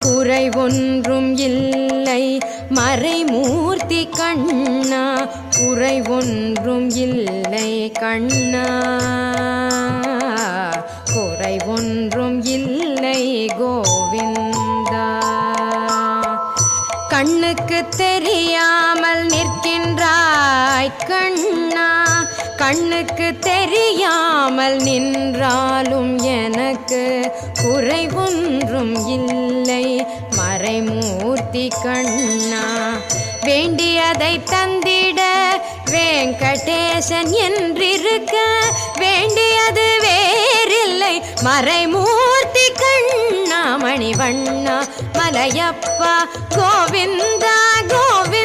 குறை ஒன்றும் இல்லை மறைமூர்த்தி கண்ணா, குறை ஒன்றும் இல்லை கண்ணா, குறை ஒன்றும் இல்லை கோவிந்தா. கண்ணுக்கு தெரியாமல் நிற்கின்றாய் கண்ணா, கண்ணுக்கு தெரியாமல் நின்றாலும் எனக்கு குறை ஒன்றும் இல்லை மறைமூர்த்தி கண்ணா. வேண்டியதை தந்திட வெங்கடேசன் என்றிருக்க, வேண்டியது வேறில்லை மறைமூர்த்தி கண்ணா. மணிவண்ணா மலையப்பா கோவிந்தா கோவிந்தா.